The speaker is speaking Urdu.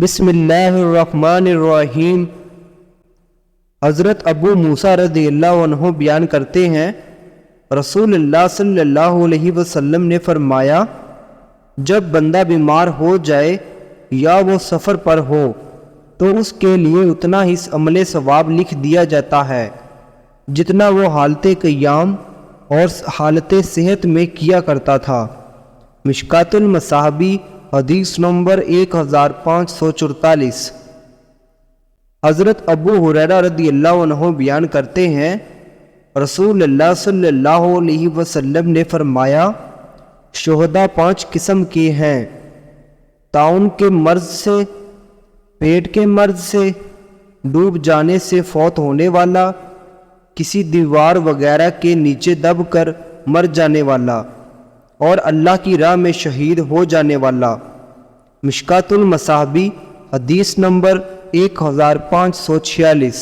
بسم اللہ الرحمن الرحیم۔ حضرت ابو موسیٰ رضی اللہ عنہ بیان کرتے ہیں، رسول اللہ صلی اللہ علیہ وسلم نے فرمایا، جب بندہ بیمار ہو جائے یا وہ سفر پر ہو تو اس کے لیے اتنا ہی عمل ثواب لکھ دیا جاتا ہے جتنا وہ حالت قیام اور حالت صحت میں کیا کرتا تھا۔ مشکوٰۃ المصابیح حدیث نمبر 1544۔ حضرت ابو ہریرہ رضی اللہ عنہ بیان کرتے ہیں، رسول اللہ صلی اللہ علیہ وسلم نے فرمایا، شہداء 5 قسم کے ہیں: طاعون کے مرض سے، پیٹ کے مرض سے، ڈوب جانے سے فوت ہونے والا، کسی دیوار وغیرہ کے نیچے دب کر مر جانے والا، اور اللہ کی راہ میں شہید ہو جانے والا۔ مشکوٰۃ المصابیح حدیث نمبر 1546۔